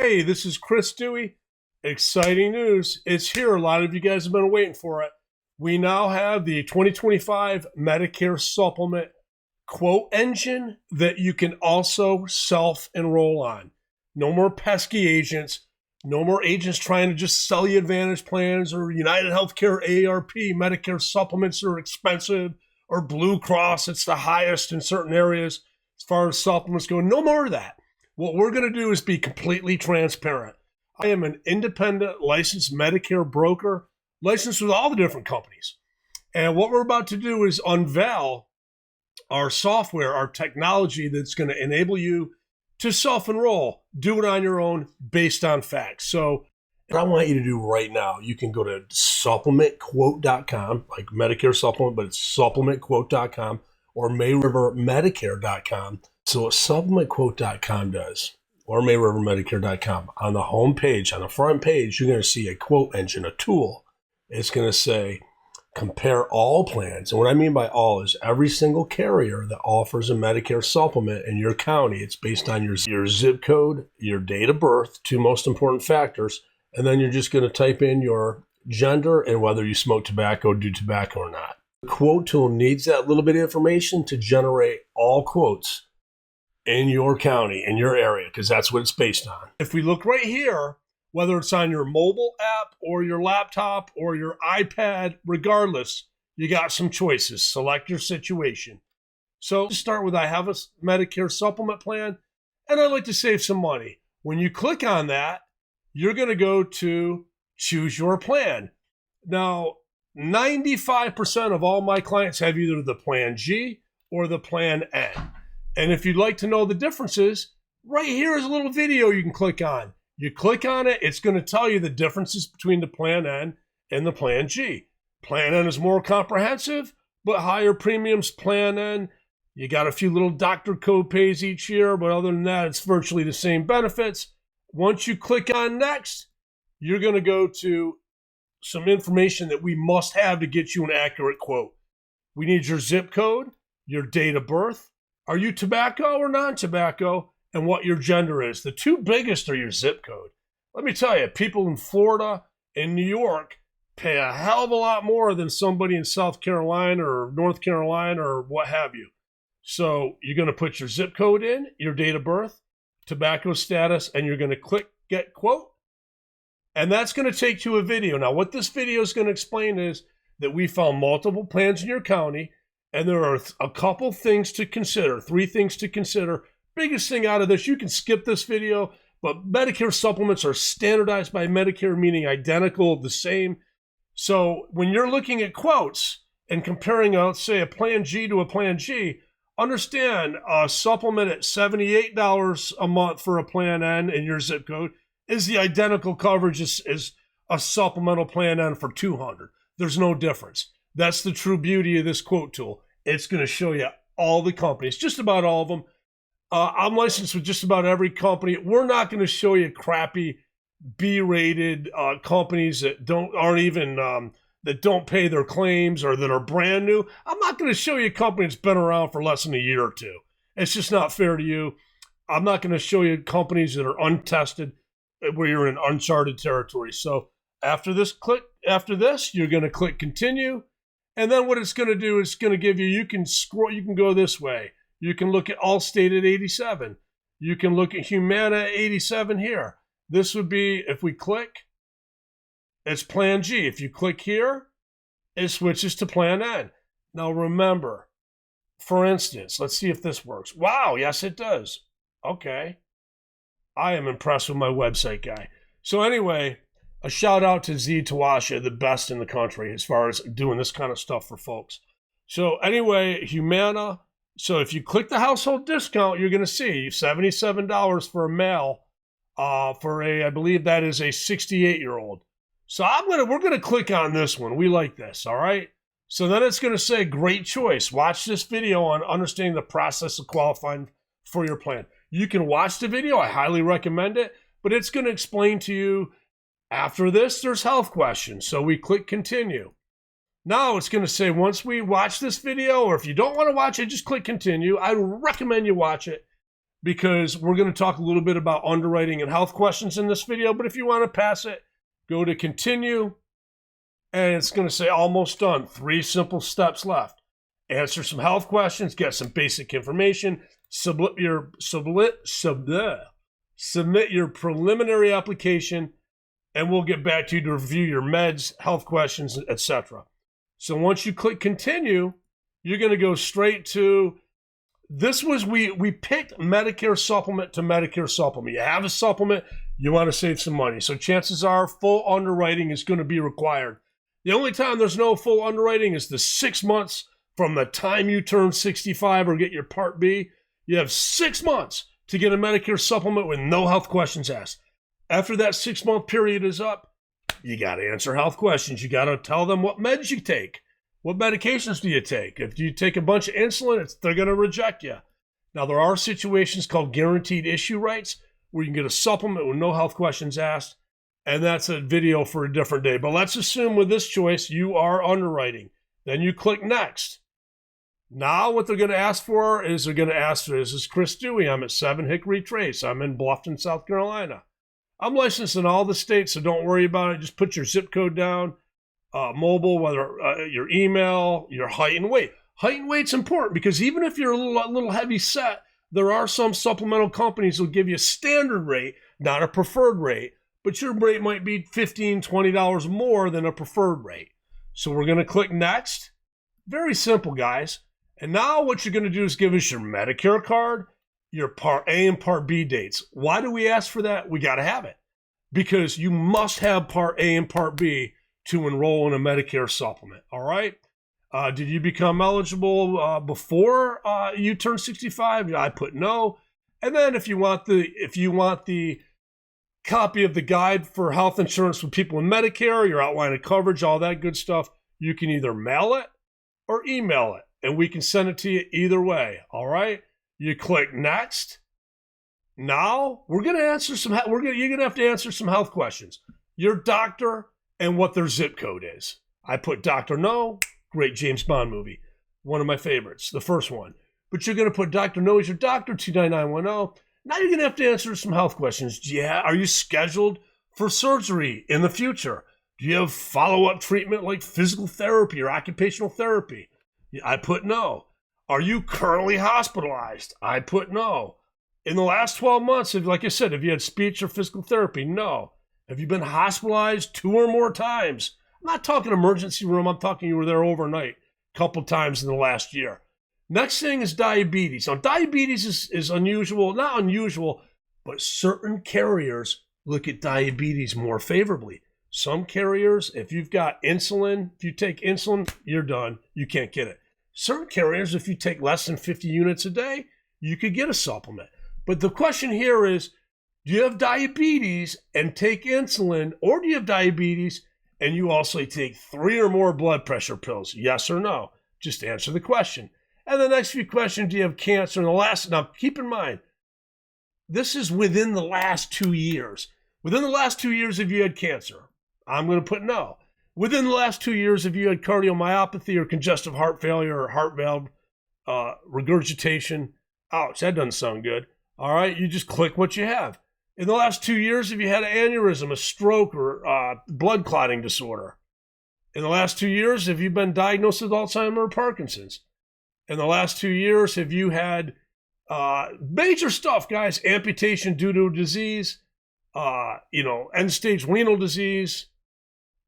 Hey, this is Chris Dewey. Exciting news. It's here. A lot of you guys have been waiting for it. We now have the 2025 Medicare Supplement quote engine that you can also self-enroll on. No more pesky agents. No more agents trying to just sell you Advantage plans or United Healthcare AARP. Medicare supplements are expensive, or Blue Cross, it's the highest in certain areas as far as supplements go. No more of that. What we're going to do is be completely transparent. I am an independent licensed Medicare broker, licensed with all the different companies. And what we're about to do is unveil our software, our technology that's going to enable you to self-enroll, do it on your own based on facts. So what I want you to do right now, you can go to supplementquote.com, like Medicare supplement, but it's supplementquote.com, or mayrivermedicare.com. So what supplementquote.com does, or mayrivermedicare.com, on the home page, on the front page, you're going to see a quote engine, a tool. It's going to say, compare all plans. And what I mean by all is every single carrier that offers a Medicare supplement in your county. It's based on your zip code, your date of birth, two most important factors. And then you're just going to type in your gender and whether you smoke tobacco, do tobacco or not. The quote tool needs that little bit of information to generate all quotes in your county, in your area, because that's what it's based on. If we look right here, whether it's on your mobile app or your laptop or your iPad, regardless, you got some choices. Select your situation. So to start with, I have a Medicare supplement plan, and I'd like to save some money. When you click on that, you're going to go to choose your plan. Now, 95% of all my clients have either the Plan G or the Plan N. And if you'd like to know the differences, right here is a little video you can click on. You click on it, it's going to tell you the differences between the Plan N and the Plan G. Plan N is more comprehensive, but higher premiums. Plan N, you got a few little doctor co-pays each year, but other than that, it's virtually the same benefits. Once you click on next, you're going to go to some information that we must have to get you an accurate quote. We need your zip code, your date of birth, are you tobacco or non-tobacco, and what your gender is. The two biggest are your zip code. Let me tell you, people in Florida and New York pay a hell of a lot more than somebody in South Carolina or North Carolina or what have you. So you're going to put your zip code in, your date of birth, tobacco status, and you're going to click Get Quote. And that's going to take you a video. Now, what this video is going to explain is that we found multiple plans in your county, and there are a couple things to consider, 3 things to consider. Biggest thing out of this, you can skip this video, but Medicare supplements are standardized by Medicare, meaning identical, the same. So when you're looking at quotes and comparing, let's say, a Plan G to a Plan G, understand a supplement at $78 a month for a Plan N in your zip code is the identical coverage as a supplemental Plan N for $200. There's no difference. That's the true beauty of this quote tool. It's going to show you all the companies, just about all of them. I'm licensed with just about every company. We're not going to show you crappy B-rated companies that don't pay their claims or that are brand new. I'm not going to show you a company that's been around for less than a year or two. It's just not fair to you. I'm not going to show you companies that are untested, where you're in uncharted territory. So after this, you're going to click continue. And then what it's going to do is it's going to give you, you can go this way. You can look at Allstate at 87. You can look at Humana at 87 here. This would be, if we click, it's Plan G. If you click here, it switches to Plan N. Now remember, for instance, let's see if this works. Wow, yes it does. Okay. I am impressed with my website guy. So anyway, a shout out to Z Tawasha, the best in the country as far as doing this kind of stuff for folks. So anyway, Humana. So if you click the household discount, you're going to see $77 for a male, for I believe that is a 68-year-old. So we're going to click on this one. We like this, all right? So then it's going to say, great choice. Watch this video on understanding the process of qualifying for your plan. You can watch the video. I highly recommend it, but it's going to explain to you after this, there's health questions. So we click continue. Now it's going to say, once we watch this video, or if you don't want to watch it, just click continue. I recommend you watch it. because we're going to talk a little bit about underwriting and health questions in this video. But if you want to pass it, go to continue, and it's going to say almost done. 3 simple steps left. Answer some health questions, get some basic information, submit your preliminary application, and we'll get back to you to review your meds, health questions, etc. So once you click continue, you're going to go straight to, we picked Medicare supplement to Medicare supplement. You have a supplement, you want to save some money. So chances are full underwriting is going to be required. The only time there's no full underwriting is the 6 months from the time you turn 65 or get your Part B. You have 6 months to get a Medicare supplement with no health questions asked. After that 6-month period is up, you got to answer health questions. You got to tell them what meds you take. What medications do you take? If you take a bunch of insulin, they're going to reject you. Now, there are situations called guaranteed issue rights where you can get a supplement with no health questions asked, and that's a video for a different day. But let's assume with this choice, you are underwriting. Then you click next. Now what they're going to ask for is this is Chris Dewey. I'm at 7 Hickory Trace. I'm in Bluffton, South Carolina. I'm licensed in all the states, so don't worry about it. Just put your zip code down, mobile, whether your email, your height and weight. Height and weight's important because even if you're a little heavy set, there are some supplemental companies that will give you a standard rate, not a preferred rate, but your rate might be $15, $20 more than a preferred rate. So we're going to click next. Very simple, guys. And now what you're going to do is give us your Medicare card, your Part A and Part B dates. Why do we ask for that? We got to have it. Because you must have Part A and Part B to enroll in a Medicare supplement. All right? Did you become eligible before you turn 65? I put no. And then if you want the copy of the guide for health insurance for people in Medicare, your outline of coverage, all that good stuff, you can either mail it or email it. And we can send it to you either way, all right? You click next. Now, you're going to have to answer some health questions. Your doctor and what their zip code is. I put Dr. No, great James Bond movie. One of my favorites, the first one. But you're going to put Dr. No as your doctor, 29910. Now you're going to have to answer some health questions. Yeah, are you scheduled for surgery in the future? Do you have follow-up treatment like physical therapy or occupational therapy? I put no. Are you currently hospitalized? I put no. In the last 12 months, like I said, have you had speech or physical therapy? No. Have you been hospitalized 2 or more times? I'm not talking emergency room. I'm talking you were there overnight a couple times in the last year. Next thing is diabetes. Now, diabetes is unusual. Not unusual, but certain carriers look at diabetes more favorably. Some carriers, if you've got insulin, if you take insulin, you're done. You can't get it. Certain carriers, if you take less than 50 units a day, you could get a supplement. But the question here is, do you have diabetes and take insulin, or do you have diabetes and you also take 3 or more blood pressure pills? Yes or no? Just answer the question. And the next few questions, do you have cancer? Now keep in mind, this is within the last 2 years. Within the last 2 years, have you had cancer? I'm going to put no. Within the last 2 years, have you had cardiomyopathy or congestive heart failure or heart valve regurgitation? Ouch, that doesn't sound good. All right, you just click what you have. In the last 2 years, have you had an aneurysm, a stroke, or blood clotting disorder? In the last 2 years, have you been diagnosed with Alzheimer's or Parkinson's? In the last 2 years, have you had major stuff, guys? Amputation due to disease, end-stage renal disease,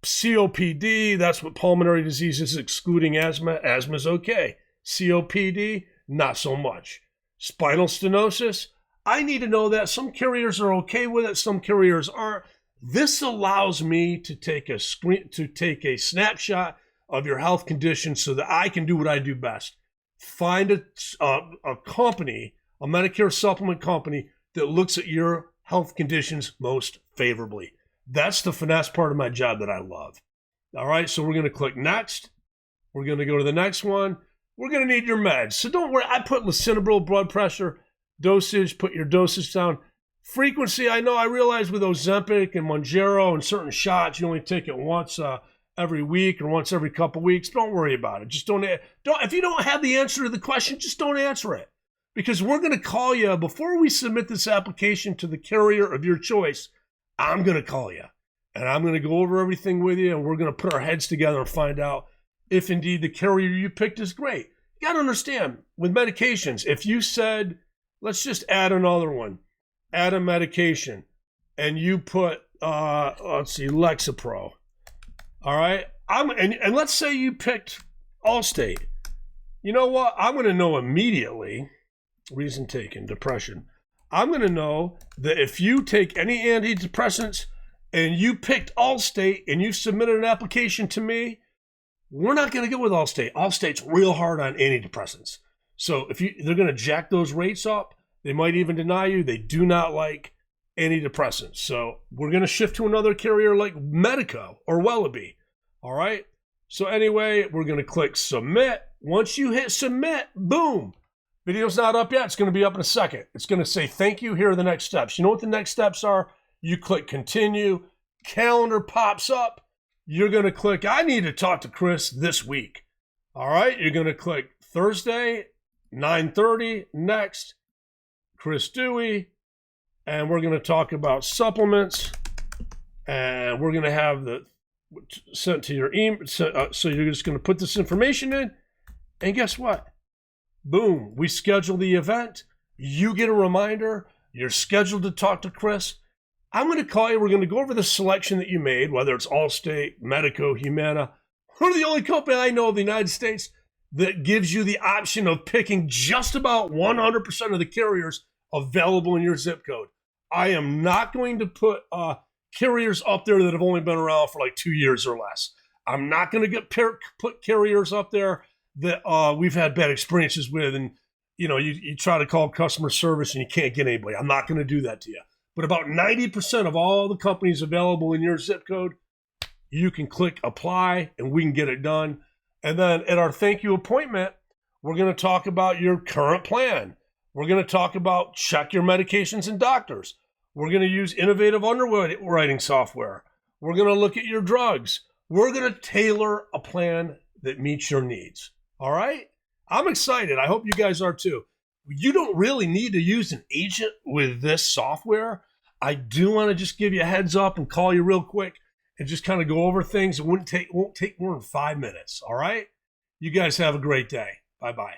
COPD, that's what pulmonary disease is, excluding asthma. Asthma's okay. COPD, not so much. Spinal stenosis, I need to know that. Some carriers are okay with it, some carriers aren't. This allows me to take a snapshot of your health condition so that I can do what I do best. Find a company, a Medicare supplement company that looks at your health conditions most favorably. That's the finesse part of my job that I love. All right, so we're going to click next. We're going to go to the next one. We're going to need your meds. So don't worry, I put lisinopril, blood pressure, dosage, put your dosage down. Frequency, I realize with Ozempic and Mounjaro and certain shots, you only take it once every week or once every couple weeks. Don't worry about it. Just don't. If you don't have the answer to the question, just don't answer it. because we're going to call you before we submit this application to the carrier of your choice. I'm going to call you, and I'm going to go over everything with you, and we're going to put our heads together and find out if indeed the carrier you picked is great. You got to understand, with medications, if you said, let's just add another one, add a medication, and you put, Lexapro. All right? And let's say you picked Allstate. You know what? I'm going to know immediately, reason taken, depression. I'm going to know that if you take any antidepressants and you picked Allstate and you submitted an application to me, we're not going to go with Allstate. Allstate's real hard on antidepressants. So they're going to jack those rates up. They might even deny you. They do not like antidepressants. So we're going to shift to another carrier like Medico or Wellaby. All right? So anyway, we're going to click submit. Once you hit submit, boom. Video's not up yet. It's going to be up in a second. It's going to say, thank you. Here are the next steps. You know what the next steps are? You click continue. Calendar pops up. You're going to click, I need to talk to Chris this week. All right? You're going to click Thursday, 9:30, next. Chris Dewey. And we're going to talk about supplements. And we're going to have the sent to your email. So you're just going to put this information in. And guess what? Boom. We schedule the event. You get a reminder. You're scheduled to talk to Chris. I'm going to call you. We're going to go over the selection that you made, whether it's Allstate, Medico, Humana. We're the only company I know of in the United States that gives you the option of picking just about 100% of the carriers available in your zip code. I am not going to put carriers up there that have only been around for like 2 years or less. I'm not going to put carriers up there that we've had bad experiences with, and you try to call customer service and you can't get anybody. I'm not going to do that to you. But about 90% of all the companies available in your zip code, you can click apply and we can get it done. And then at our thank you appointment, we're going to talk about your current plan. We're going to talk about check your medications and doctors. We're going to use innovative underwriting software. We're going to look at your drugs. We're going to tailor a plan that meets your needs. All right? I'm excited. I hope you guys are too. You don't really need to use an agent with this software. I do want to just give you a heads up and call you real quick and just kind of go over things. It won't take more than 5 minutes. All right? You guys have a great day. Bye-bye.